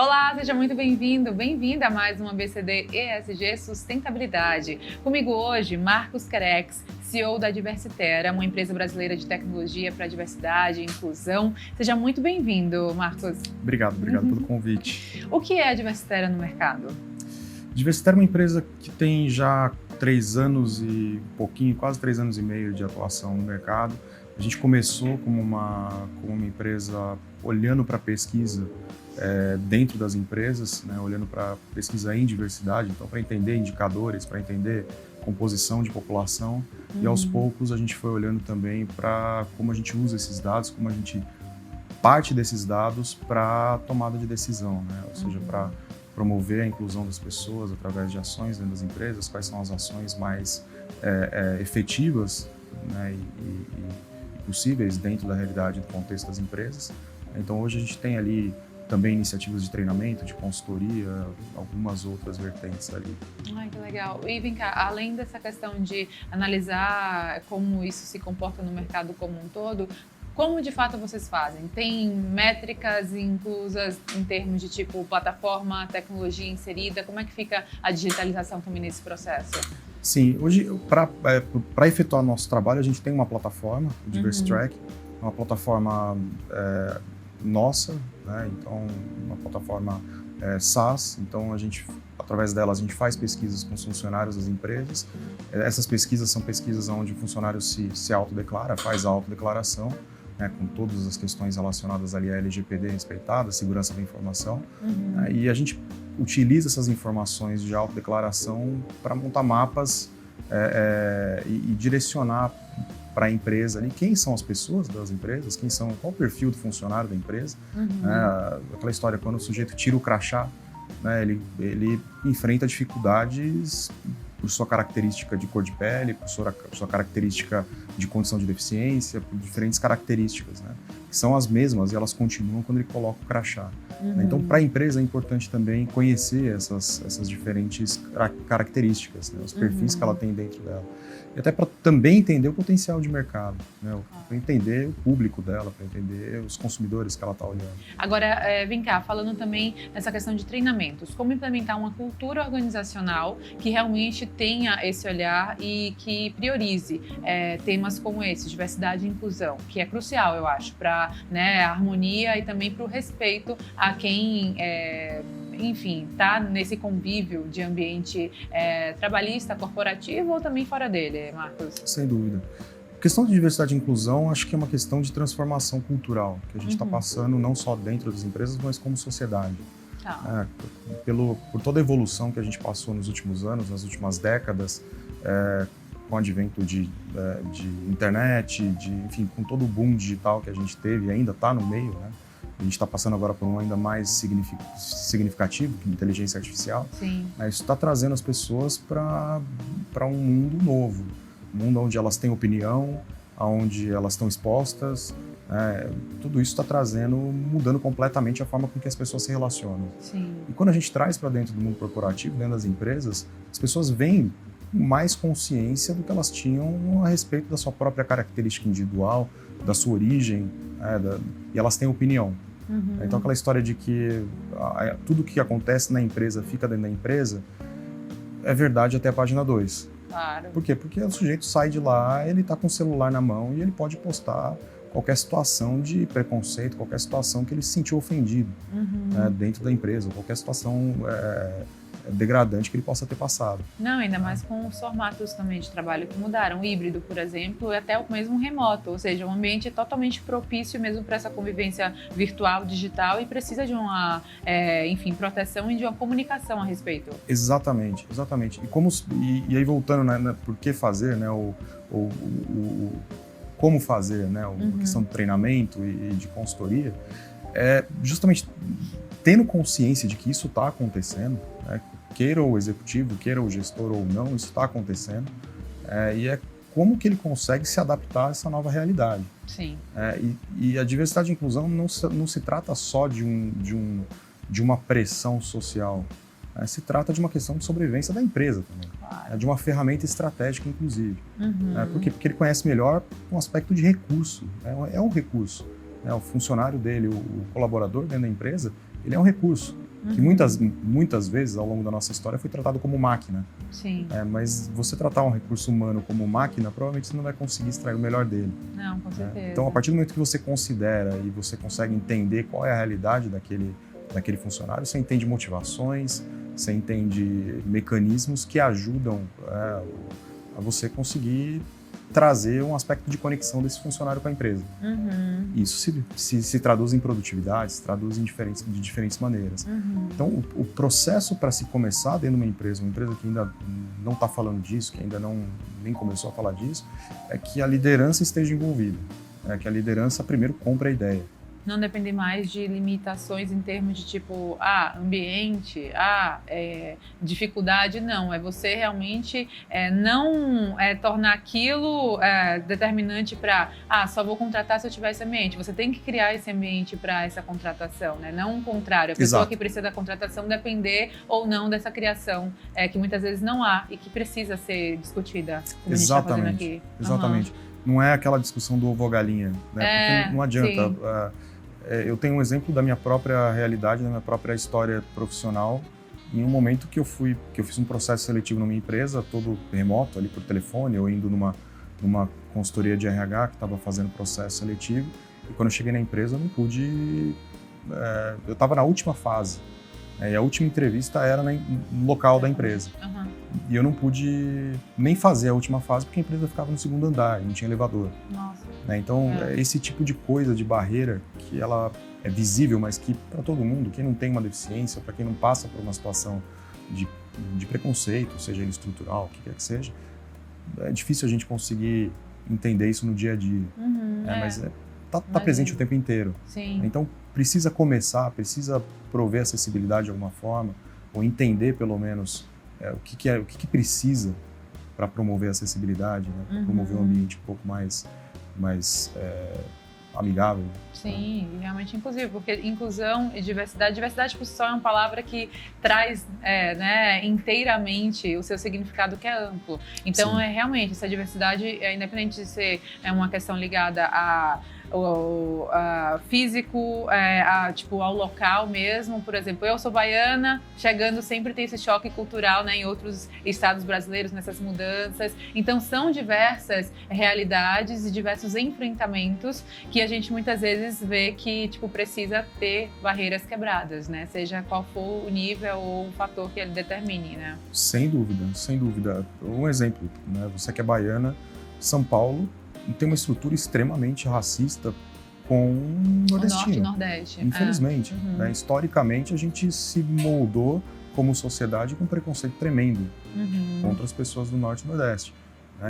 Olá, seja muito bem-vindo, bem-vinda a mais uma BCD ESG Sustentabilidade. Comigo hoje, Marcos Querex, CEO da Diversitera, uma empresa brasileira de tecnologia para diversidade e inclusão. Seja muito bem-vindo, Marcos. Obrigado pelo convite. O que é a Diversitera no mercado? Diversitera é uma empresa que tem já 3 anos e pouquinho, quase 3 anos e meio de atuação no mercado. A gente começou como uma empresa olhando para a pesquisa dentro das empresas, né, olhando para pesquisa em diversidade, então para entender indicadores, para entender composição de população, e aos poucos a gente foi olhando também para como a gente usa esses dados, como a gente parte desses dados para tomada de decisão, né, ou seja, para promover a inclusão das pessoas através de ações dentro das empresas, quais são as ações mais efetivas, né, e possíveis dentro da realidade do contexto das empresas. Então hoje a gente tem ali também iniciativas de treinamento, de consultoria, algumas outras vertentes ali. Ai, que legal. E vem cá, além dessa questão de analisar como isso se comporta no mercado como um todo, como de fato vocês fazem? Tem métricas inclusas em termos de tipo plataforma, tecnologia inserida? Como é que fica a digitalização também nesse processo? Sim, hoje para efetuar nosso trabalho a gente tem uma plataforma, o DiversiTrack, uma plataforma nossa, né? Então uma plataforma SaaS, então através dela a gente faz pesquisas com os funcionários das empresas. Essas pesquisas são pesquisas onde o funcionário se autodeclara, faz a autodeclaração, né, com todas as questões relacionadas ali à LGPD respeitada, segurança da informação, e a gente utiliza essas informações de autodeclaração para montar mapas e direcionar para a empresa ali quem são as pessoas das empresas, qual o perfil do funcionário da empresa. Aquela história, quando o sujeito tira o crachá, né, ele enfrenta dificuldades por sua característica de cor de pele, por sua característica de condição de deficiência, por diferentes características, né, que são as mesmas e elas continuam quando ele coloca o crachá. Então, para a empresa é importante também conhecer essas diferentes características, né, os perfis que ela tem dentro dela. E até para também entender o potencial de mercado, né, para entender o público dela, para entender os consumidores que ela está olhando. Agora, vem cá, falando também nessa questão de treinamentos, como implementar uma cultura organizacional que realmente tenha esse olhar e que priorize temas como esse, diversidade e inclusão, que é crucial, eu acho, para, né, a harmonia e também para o respeito a quem enfim, tá nesse convívio de ambiente trabalhista, corporativo ou também fora dele, Marcos? Sem dúvida. A questão de diversidade e inclusão, acho que é uma questão de transformação cultural, que a gente está passando não só dentro das empresas, mas como sociedade. Por toda a evolução que a gente passou nos últimos anos, nas últimas décadas, com o advento de internet, enfim, com todo o boom digital que a gente teve e ainda está no meio, né? A gente está passando agora por um ainda mais significativo, que é a inteligência artificial. Sim. Isso está trazendo as pessoas para um mundo novo, um mundo onde elas têm opinião, onde elas estão expostas. Tudo isso está mudando completamente a forma com que as pessoas se relacionam. Sim. E quando a gente traz para dentro do mundo corporativo, dentro das empresas, as pessoas veem mais consciência do que elas tinham a respeito da sua própria característica individual, da sua origem, e elas têm opinião. Então aquela história de que tudo que acontece na empresa fica dentro da empresa é verdade até a página 2. Claro. Por quê? Porque o sujeito sai de lá, ele está com o celular na mão e ele pode postar qualquer situação de preconceito, qualquer situação que ele se sentiu ofendido dentro da empresa, qualquer situação degradante que ele possa ter passado. Não, ainda mais com os formatos também de trabalho que mudaram, o híbrido, por exemplo, e até o mesmo remoto, ou seja, um ambiente totalmente propício mesmo para essa convivência virtual, digital, e precisa de uma, enfim, proteção e de uma comunicação a respeito. Exatamente. E aí voltando, né, por que fazer, né, como fazer, né, a questão do treinamento e de consultoria, justamente tendo consciência de que isso está acontecendo, né, queira o executivo, queira o gestor ou não, isso está acontecendo, e como que ele consegue se adaptar a essa nova realidade. Sim. E a diversidade e inclusão não se trata só de uma pressão social, se trata de uma questão de sobrevivência da empresa também, Claro. De uma ferramenta estratégica, inclusive. Por quê? Porque ele conhece melhor um aspecto de recurso, é um recurso. O funcionário dele, o colaborador dentro da empresa, ele é um recurso. que muitas vezes ao longo da nossa história foi tratado como máquina. Sim. Mas você tratar um recurso humano como máquina, provavelmente você não vai conseguir extrair o melhor dele. Não, com certeza. Então, a partir do momento que você considera e você consegue entender qual é a realidade daquele funcionário, você entende motivações, você entende mecanismos que ajudam a você conseguir trazer um aspecto de conexão desse funcionário com a empresa. Isso se traduz em produtividade, se traduz de diferentes maneiras. Então, o processo para se começar dentro de uma empresa que ainda não está falando disso, que ainda nem começou a falar disso, é que a liderança esteja envolvida. Que a liderança primeiro compre a ideia. Não depender mais de limitações em termos de tipo, ambiente, dificuldade, não. É você realmente não tornar aquilo determinante para, só vou contratar se eu tiver esse ambiente. Você tem que criar esse ambiente para essa contratação, né? Não o contrário. A pessoa que precisa da contratação depender ou não dessa criação, que muitas vezes não há e que precisa ser discutida, como a gente está fazendo aqui. Exatamente. Não é aquela discussão do ovo ou galinha, né? Porque não adianta. Eu tenho um exemplo da minha própria realidade, da minha própria história profissional. Em um momento que eu fiz um processo seletivo na minha empresa, todo remoto, ali por telefone, ou indo numa consultoria de RH que estava fazendo processo seletivo. E quando eu cheguei na empresa, eu não pude... eu estava na última fase. E a última entrevista era no local da empresa. E eu não pude nem fazer a última fase porque a empresa ficava no segundo andar, não tinha elevador. Nossa. Então, esse tipo de coisa, de barreira, que ela é visível, mas que para todo mundo, quem não tem uma deficiência, para quem não passa por uma situação de preconceito, seja ele estrutural, o que quer que seja, é difícil a gente conseguir entender isso no dia a dia. Mas tá presente o tempo inteiro. Sim. Então, precisa precisa prover acessibilidade de alguma forma, ou entender pelo menos o que precisa para promover a acessibilidade, né? Para promover um ambiente um pouco mais amigável. Sim, realmente inclusivo, porque inclusão e diversidade por si só é uma palavra que traz inteiramente o seu significado que é amplo. Então, realmente, essa diversidade, independente de ser uma questão ligada ao físico, ao local mesmo. Por exemplo, eu sou baiana, chegando sempre tem esse choque cultural, né, em outros estados brasileiros, nessas mudanças. Então, são diversas realidades e diversos enfrentamentos que a gente muitas vezes vê que precisa ter barreiras quebradas, né? Seja qual for o nível ou o fator que ele determine, né? Sem dúvida, sem dúvida. Um exemplo, né? Você que é baiana, São Paulo tem uma estrutura extremamente racista com o nordestino. O Norte e Nordeste. Infelizmente. Né? Historicamente, a gente se moldou como sociedade com um preconceito tremendo contra as pessoas do Norte e Nordeste.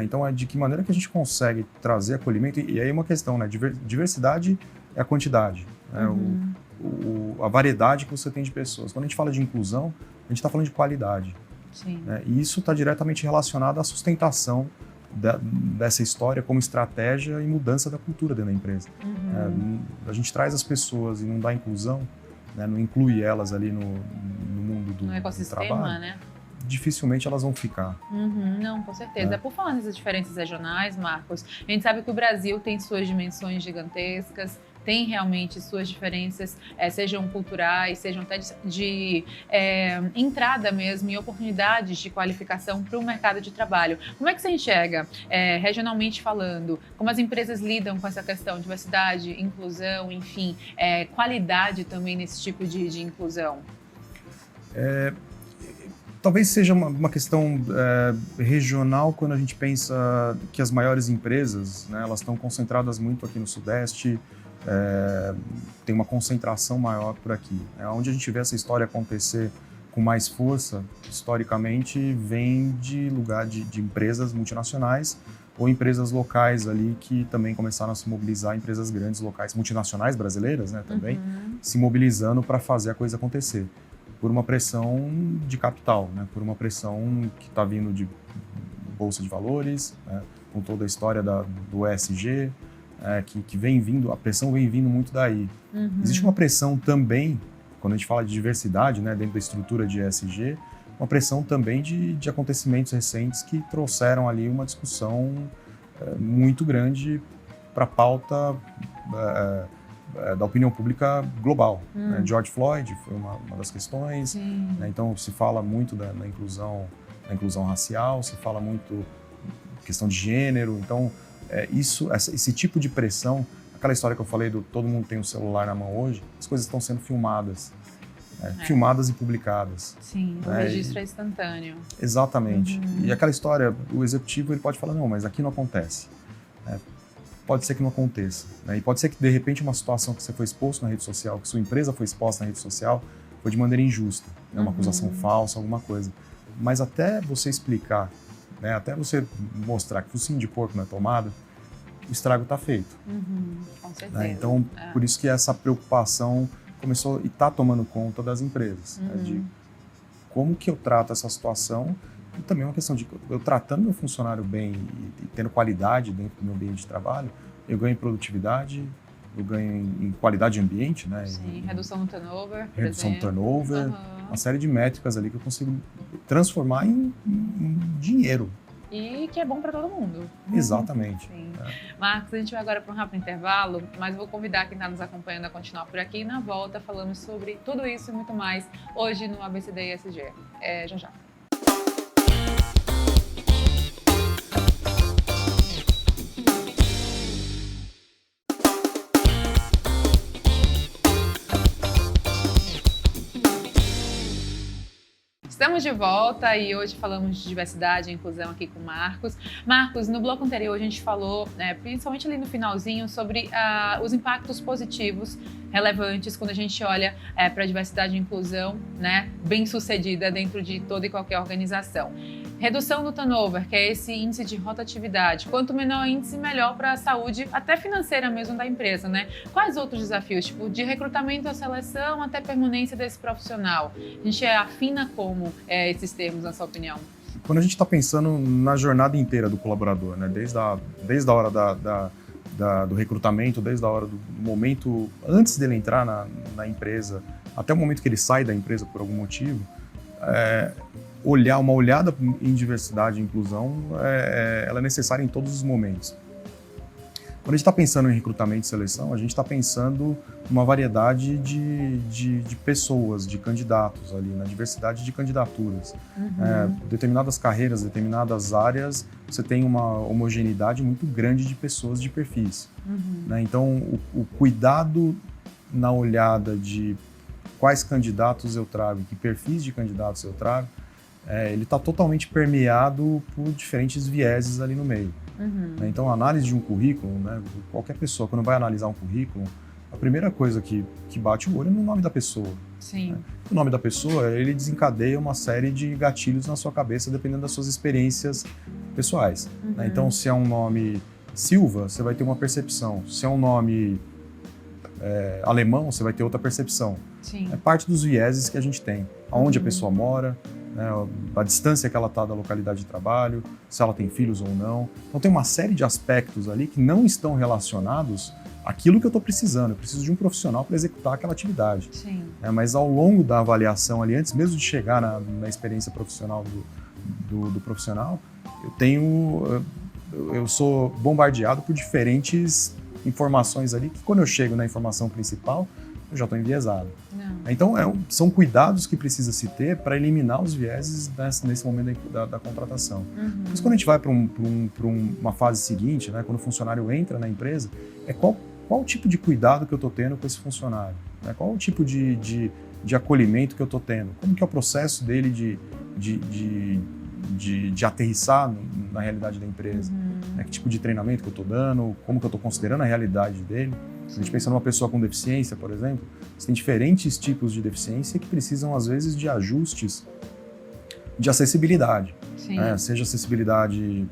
Então, de que maneira que a gente consegue trazer acolhimento? E aí é uma questão, né? Diversidade é a quantidade, né? A variedade que você tem de pessoas. Quando a gente fala de inclusão, a gente está falando de qualidade. Sim. Né? E isso está diretamente relacionado à sustentação dessa história como estratégia e mudança da cultura dentro da empresa. A gente traz as pessoas e não dá inclusão, né? Não inclui elas ali no mundo do trabalho, né? Dificilmente elas vão ficar. Não, com certeza. Por falar nessas diferenças regionais, Marcos, a gente sabe que o Brasil tem suas dimensões gigantescas, tem realmente suas diferenças, sejam culturais, sejam até de entrada mesmo e oportunidades de qualificação para o mercado de trabalho. Como é que você enxerga, regionalmente falando, como as empresas lidam com essa questão de diversidade, inclusão, enfim, qualidade também nesse tipo de inclusão? Talvez seja uma questão regional quando a gente pensa que as maiores empresas, né, elas estão concentradas muito aqui no Sudeste, tem uma concentração maior por aqui. Onde a gente vê essa história acontecer com mais força, historicamente, vem de lugar de empresas multinacionais ou empresas locais ali que também começaram a se mobilizar, empresas grandes locais, multinacionais brasileiras, né, também, se mobilizando para fazer a coisa acontecer. Por uma pressão de capital, né, por uma pressão que está vindo de bolsa de valores, né, com toda a história do ESG, que vem vindo, a pressão vem vindo muito daí. Existe uma pressão também, quando a gente fala de diversidade, né, dentro da estrutura de ESG, uma pressão também de acontecimentos recentes que trouxeram ali uma discussão muito grande para a pauta da opinião pública global. Né? George Floyd foi uma das questões, né? Então se fala muito na inclusão racial, se fala muito questão de gênero, então esse tipo de pressão, aquela história que eu falei do todo mundo tem um celular na mão hoje, as coisas estão sendo filmadas. Filmadas e publicadas. Sim, o registro é instantâneo. Exatamente. E aquela história, o executivo ele pode falar, não, mas aqui não acontece. Pode ser que não aconteça. Né? E pode ser que, de repente, uma situação que você foi exposto na rede social, que sua empresa foi exposta na rede social, foi de maneira injusta. Né? Uma acusação falsa, alguma coisa. Mas até você explicar, né? Até você mostrar que o focinho de porco não é tomado, o estrago está feito. Com certeza. Né? Então, por isso que essa preocupação começou e está tomando conta das empresas, né, de como que eu trato essa situação, e também uma questão de eu tratando meu funcionário bem e tendo qualidade dentro do meu ambiente de trabalho, eu ganho em produtividade, eu ganho em qualidade de ambiente, né? Sim, redução no turnover, redução do turnover, uma série de métricas ali que eu consigo transformar em dinheiro. E que é bom para todo mundo. Exatamente. Sim. Marcos, a gente vai agora para um rápido intervalo, mas vou convidar quem está nos acompanhando a continuar por aqui. E na volta falamos sobre tudo isso e muito mais hoje no ABCD ESG. Já já. Estamos de volta e hoje falamos de diversidade e inclusão aqui com o Marcos. Marcos, no bloco anterior a gente falou, principalmente ali no finalzinho, sobre os impactos positivos relevantes quando a gente olha para a diversidade e inclusão, né, bem sucedida dentro de toda e qualquer organização. Redução do turnover, que é esse índice de rotatividade. Quanto menor o índice, melhor para a saúde, até financeira mesmo da empresa, né? Quais outros desafios, tipo de recrutamento à seleção até permanência desse profissional? A gente afina como esses termos, na sua opinião? Quando a gente está pensando na jornada inteira do colaborador, né? Desde a hora do recrutamento, desde a hora do momento antes dele entrar na empresa, até o momento que ele sai da empresa por algum motivo, uma olhada em diversidade e inclusão, ela é necessária em todos os momentos. Quando a gente está pensando em recrutamento e seleção, a gente está pensando numa variedade de pessoas, de candidatos ali, na diversidade de candidaturas. Determinadas carreiras, determinadas áreas, você tem uma homogeneidade muito grande de pessoas, de perfis. Né? Então, o cuidado na olhada de quais candidatos eu trago, que perfis de candidatos eu trago, ele está totalmente permeado por diferentes vieses ali no meio. Então, a análise de um currículo, né, qualquer pessoa, quando vai analisar um currículo, a primeira coisa que bate o olho é no nome da pessoa. Sim. Né? O nome da pessoa, ele desencadeia uma série de gatilhos na sua cabeça, dependendo das suas experiências pessoais. Né? Então, se é um nome Silva, você vai ter uma percepção. Se é um nome alemão, você vai ter outra percepção. Sim. É parte dos vieses que a gente tem. Aonde a pessoa mora, né, a distância que ela está da localidade de trabalho, se ela tem filhos ou não. Então tem uma série de aspectos ali que não estão relacionados àquilo que eu estou precisando. Eu preciso de um profissional para executar aquela atividade. Sim. Mas ao longo da avaliação ali, antes mesmo de chegar na experiência profissional do profissional, eu sou bombardeado por diferentes informações ali que quando eu chego na informação principal, eu já estou enviesado. Então, são cuidados que precisa se ter para eliminar os vieses nesse momento da contratação. Mas quando a gente vai para uma fase seguinte, né, quando o funcionário entra na empresa, qual o tipo de cuidado que eu estou tendo com esse funcionário? Né? Qual o tipo de acolhimento que eu estou tendo? Como que é o processo dele de aterrissar na realidade da empresa? Né? Que tipo de treinamento que eu estou dando? Como que eu estou considerando a realidade dele? Se a gente pensa numa pessoa com deficiência, por exemplo, você tem diferentes tipos de deficiência que precisam, às vezes, de ajustes de acessibilidade. Né? Seja acessibilidade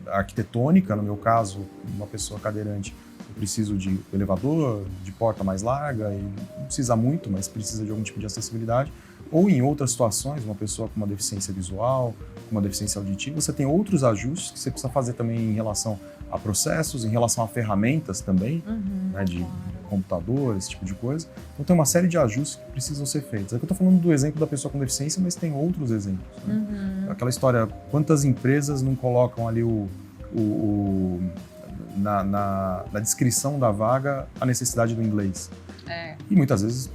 arquitetônica, no meu caso, uma pessoa cadeirante, eu preciso de elevador, de porta mais larga, e não precisa muito, mas precisa de algum tipo de acessibilidade. Ou em outras situações, uma pessoa com uma deficiência visual, com uma deficiência auditiva, você tem outros ajustes que você precisa fazer também em relação a processos, em relação a ferramentas também, né, de computador, esse tipo de coisa. Então tem uma série de ajustes que precisam ser feitos. Aqui eu estou falando do exemplo da pessoa com deficiência, mas tem outros exemplos. Né? Aquela história, quantas empresas não colocam ali na descrição da vaga a necessidade do inglês. E muitas vezes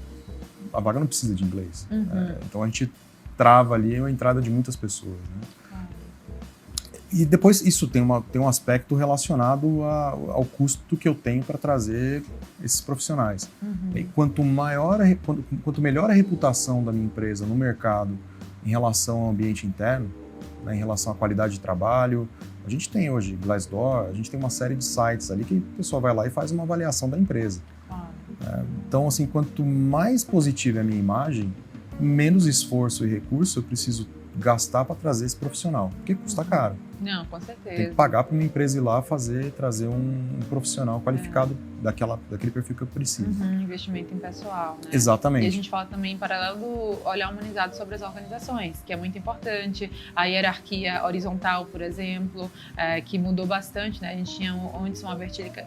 a vaga não precisa de inglês. Então a gente trava ali a entrada de muitas pessoas, né? E depois isso tem um aspecto relacionado ao custo que eu tenho para trazer esses profissionais. E quanto melhor a reputação da minha empresa no mercado em relação ao ambiente interno, né, em relação à qualidade de trabalho, a gente tem hoje Glassdoor, a gente tem uma série de sites ali que o pessoal vai lá e faz uma avaliação da empresa. Então, assim, quanto mais positiva é a minha imagem, menos esforço e recurso eu preciso gastar para trazer esse profissional, porque custa caro. Não, com certeza. Tem que pagar para uma empresa ir lá trazer um profissional qualificado daquele perfil que eu preciso. Investimento em pessoal, né? Exatamente. E a gente fala também, em paralelo, do olhar humanizado sobre as organizações, que é muito importante. A hierarquia horizontal, por exemplo, que mudou bastante, né? A gente tinha antes uma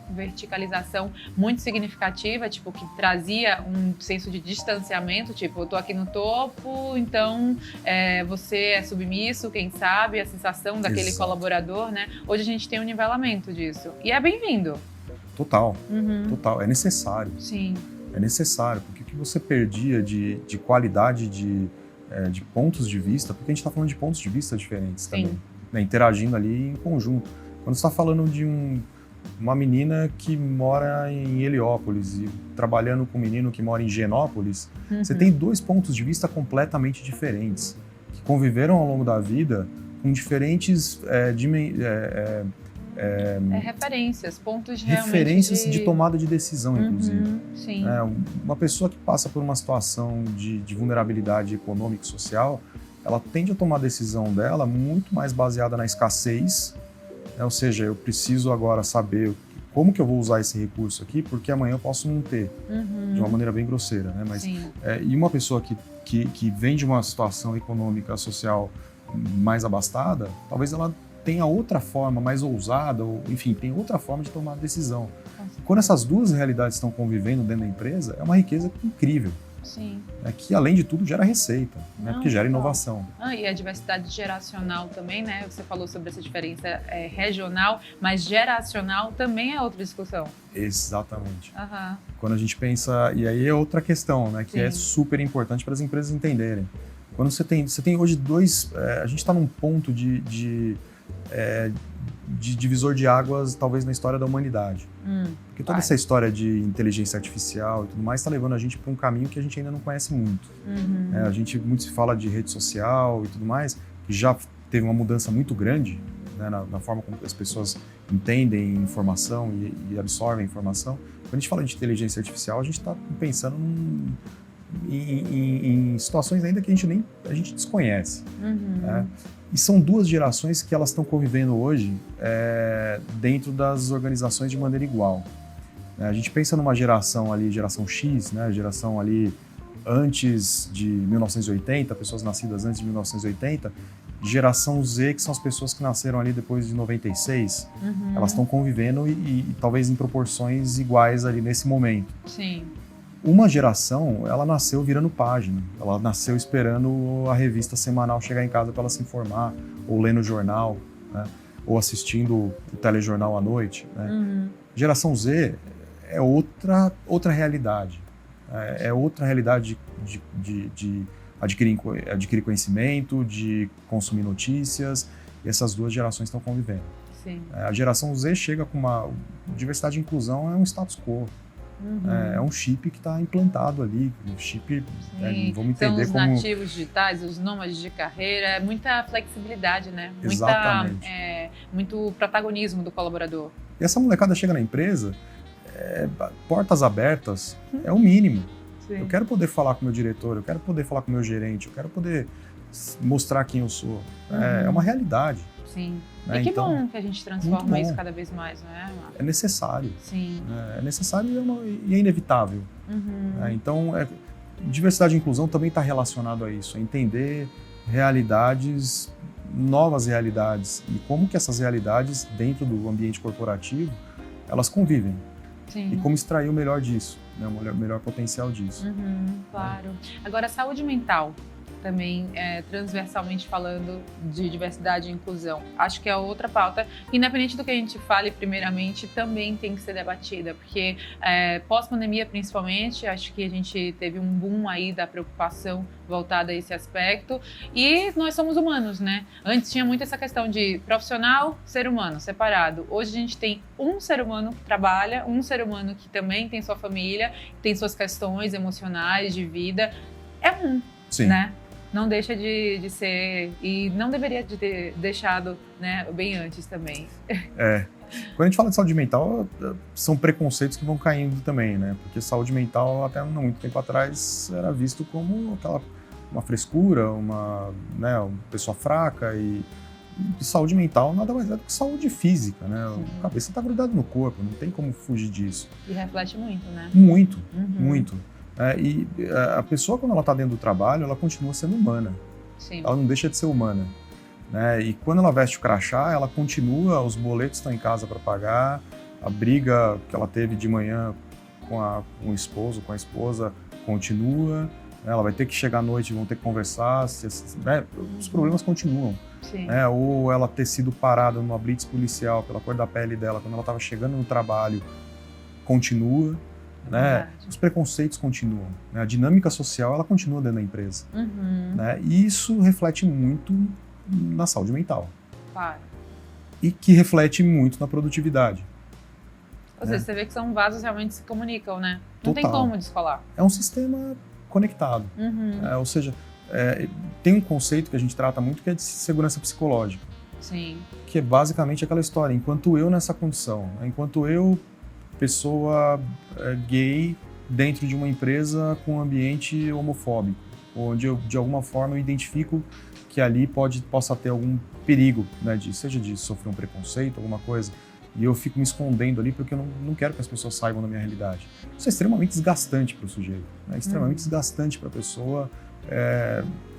verticalização muito significativa, tipo, que trazia um senso de distanciamento, tipo, eu tô aqui no topo, então você é submisso, quem sabe, a sensação daquele colaborador, né? Hoje a gente tem um nivelamento disso. E é bem-vindo. Total. Total. É necessário. Sim. É necessário, porque o que você perdia de qualidade de pontos de vista, porque a gente está falando de pontos de vista diferentes também, né? Interagindo ali em conjunto. Quando você está falando de uma menina que mora em Heliópolis e trabalhando com um menino que mora em Genópolis, você tem dois pontos de vista completamente diferentes, que conviveram ao longo da vida com diferentes referências, pontos referências de tomada de decisão, inclusive. Sim. Uma pessoa que passa por uma situação de vulnerabilidade econômica e social, ela tende a tomar a decisão dela muito mais baseada na escassez, né? Ou seja, eu preciso agora saber como que eu vou usar esse recurso aqui, porque amanhã eu posso não ter, de uma maneira bem grosseira, né? Mas, e uma pessoa que vem de uma situação econômica, social mais abastada, talvez ela tenha outra forma mais ousada, ou enfim, tem outra forma de tomar a decisão. Quando essas duas realidades estão convivendo dentro da empresa, é uma riqueza incrível. Sim. Que, além de tudo, gera receita, né? Porque gera inovação. E a diversidade geracional também, né? Você falou sobre essa diferença regional, mas geracional também é outra discussão. Exatamente. Quando a gente pensa... E aí é outra questão, né? Que é super importante para as empresas entenderem. Quando você tem hoje a gente está num ponto de divisor de águas, talvez, na história da humanidade. Porque toda essa história de inteligência artificial e tudo mais está levando a gente para um caminho que a gente ainda não conhece muito. A gente muito se fala de rede social e tudo mais, que já teve uma mudança muito grande, né, na forma como as pessoas entendem informação e absorvem informação. Quando a gente fala de inteligência artificial, a gente está pensando em situações ainda que a gente desconhece. Né? E são duas gerações que elas estão convivendo hoje dentro das organizações de maneira igual. A gente pensa numa geração ali, geração X, né? Geração ali antes de 1980, pessoas nascidas antes de 1980, geração Z, que são as pessoas que nasceram ali depois de 96, elas estão convivendo e talvez em proporções iguais ali nesse momento. Sim. Uma geração, ela nasceu virando página, ela nasceu esperando a revista semanal chegar em casa para ela se informar, ou lendo o jornal, né? Ou assistindo o telejornal à noite. Né? Geração Z é outra realidade, é outra realidade de adquirir conhecimento, de consumir notícias, e essas duas gerações estão convivendo. Sim. A geração Z chega com uma diversidade e inclusão, é um status quo. É um chip que está implantado ali, um chip, vamos entender como... São os nativos digitais, os nômades de carreira, é muita flexibilidade, né? Exatamente. Muito protagonismo do colaborador. E essa molecada chega na empresa, portas abertas, é o mínimo. Sim. Eu quero poder falar com o meu diretor, eu quero poder falar com o meu gerente, eu quero poder mostrar quem eu sou. É uma realidade. Sim. E que então, bom que a gente transforma isso cada vez mais, não é, Marcos? É necessário. Sim. É necessário e é inevitável. Então, diversidade e inclusão também está relacionado a isso, a entender realidades, novas realidades, e como que essas realidades, dentro do ambiente corporativo, elas convivem. Sim. E como extrair o melhor disso, né, o melhor potencial disso. Claro. Agora, saúde mental. também transversalmente falando de diversidade e inclusão. Acho que é outra pauta, independente do que a gente fale primeiramente, também tem que ser debatida, porque pós-pandemia principalmente, acho que a gente teve um boom aí da preocupação voltada a esse aspecto, e nós somos humanos, né? Antes tinha muito essa questão de profissional, ser humano, separado. Hoje a gente tem um ser humano que trabalha, um ser humano que também tem sua família, tem suas questões emocionais, de vida, Sim. né? Não deixa de ser, e não deveria de ter deixado, né, bem antes também. Quando a gente fala de saúde mental, são preconceitos que vão caindo também, né? Porque saúde mental, até não muito tempo atrás, era visto como uma frescura, uma pessoa fraca, e saúde mental nada mais é do que saúde física, né? Sim. A cabeça está grudada no corpo, não tem como fugir disso. E reflete muito, né? Muito, muito. E a pessoa, quando ela está dentro do trabalho, ela continua sendo humana. Sim. Ela não deixa de ser humana. Né? E quando ela veste o crachá, ela continua, os boletos estão em casa para pagar, a briga que ela teve de manhã com o esposo, com a esposa, continua, né? Ela vai ter que chegar à noite e vão ter que conversar, os problemas continuam. Sim. Né? Ou ela ter sido parada numa blitz policial pela cor da pele dela quando ela estava chegando no trabalho, continua. Né? Os preconceitos continuam, né? A dinâmica social ela continua dentro da empresa, né? E isso reflete muito na saúde mental, claro. E que reflete muito na produtividade. Ou seja, você vê que são vasos realmente que se comunicam, né? Não Total. tem como descolar. É um sistema conectado, ou seja, tem um conceito que a gente trata muito que é de segurança psicológica. Sim. Que é basicamente aquela história, enquanto eu nessa condição, né? Enquanto eu pessoa gay dentro de uma empresa com um ambiente homofóbico, onde eu, de alguma forma, eu identifico que ali possa ter algum perigo, né, seja de sofrer um preconceito, alguma coisa, e eu fico me escondendo ali porque eu não quero que as pessoas saibam da minha realidade. Isso é extremamente desgastante para o sujeito, né, extremamente desgastante para a pessoa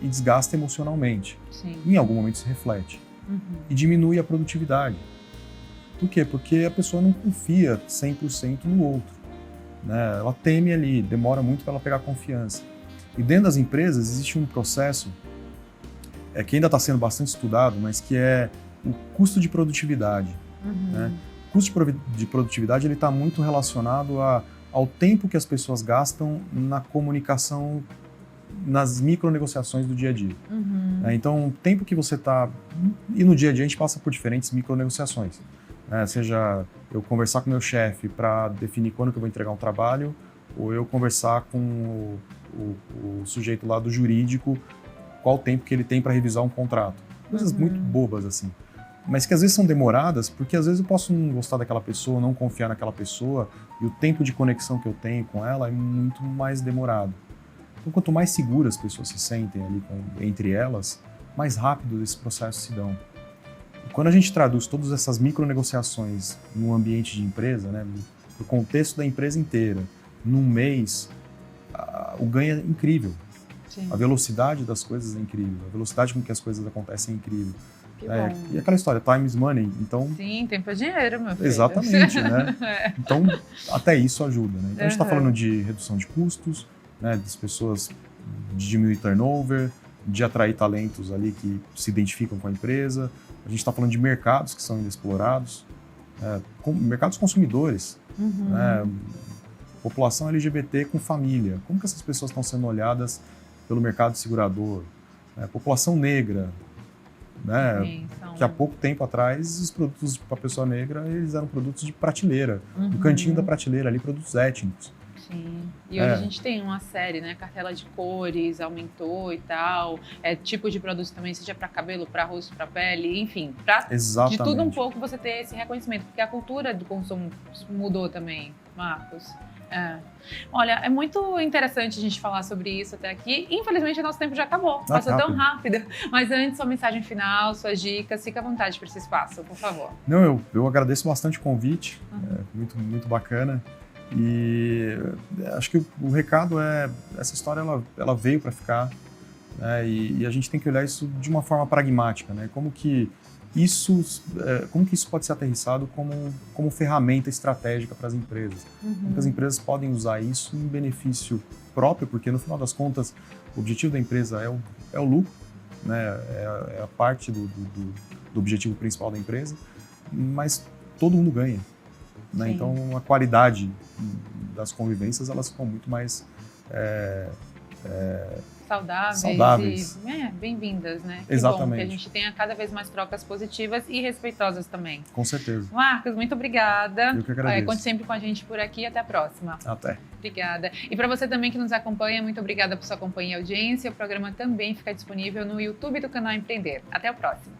e desgasta emocionalmente. Sim. Em algum momento se reflete e diminui a produtividade. Por quê? Porque a pessoa não confia 100% no outro, né? Ela teme ali, demora muito para ela pegar confiança. E dentro das empresas existe um processo que ainda está sendo bastante estudado, mas que é o custo de produtividade. Né? O custo de produtividade está muito relacionado ao tempo que as pessoas gastam na comunicação, nas micronegociações do dia a dia. Então, o tempo que você está... E no dia a dia a gente passa por diferentes micronegociações. Seja eu conversar com o meu chefe para definir quando que eu vou entregar um trabalho, ou eu conversar com o sujeito lá do jurídico, qual o tempo que ele tem para revisar um contrato. Coisas muito bobas, assim. Mas que às vezes são demoradas, porque às vezes eu posso não gostar daquela pessoa, não confiar naquela pessoa, e o tempo de conexão que eu tenho com ela é muito mais demorado. Então, quanto mais seguras as pessoas se sentem ali entre elas, mais rápido esses processos se dão. Quando a gente traduz todas essas micronegociações num ambiente de empresa, né, no contexto da empresa inteira, num mês, o ganho é incrível. Sim. A velocidade das coisas é incrível, a velocidade com que as coisas acontecem é incrível. E aquela história, time is money, então... Sim, tempo é dinheiro, meu filho. Exatamente, né? Então, até isso ajuda, né? Então, a gente está falando de redução de custos, né, das pessoas, de diminuir turnover, de atrair talentos ali que se identificam com a empresa. A gente está falando de mercados que são ainda explorados, mercados consumidores, né, população LGBT com família. Como que essas pessoas estão sendo olhadas pelo mercado segurador? População negra, né, Sim, que há pouco tempo atrás os produtos para a pessoa negra eles eram produtos de prateleira, no cantinho da prateleira ali, produtos étnicos. Sim. E hoje a gente tem uma série, né? Cartela de cores aumentou e tal. Tipo de produtos também, seja para cabelo, para rosto, para pele, enfim. De tudo um pouco você ter esse reconhecimento. Porque a cultura do consumo mudou também, Marcos. Olha, é muito interessante a gente falar sobre isso até aqui. Infelizmente, o nosso tempo já acabou. Passou tão rápido. Mas antes, sua mensagem final, suas dicas, fica à vontade para esse espaço, por favor. Não, eu agradeço bastante o convite. Muito, muito bacana. E acho que o recado essa história ela veio para ficar, né? E a gente tem que olhar isso de uma forma pragmática, né? Como que como que isso pode ser aterrissado como ferramenta estratégica para as empresas? Como que as empresas podem usar isso em benefício próprio, porque no final das contas o objetivo da empresa é o lucro, né? É a parte do objetivo principal da empresa, mas todo mundo ganha, né? Então a qualidade das convivências elas ficam muito mais saudáveis. E bem-vindas, né? Que Exatamente. bom que a gente tenha cada vez mais trocas positivas e respeitosas também. Com certeza. Marcos, muito obrigada. Eu que agradeço. Conte sempre com a gente por aqui. Até a próxima. Até. Obrigada. E para você também que nos acompanha, muito obrigada por sua companhia e audiência. O programa também fica disponível no YouTube do canal Empreender. Até o próximo.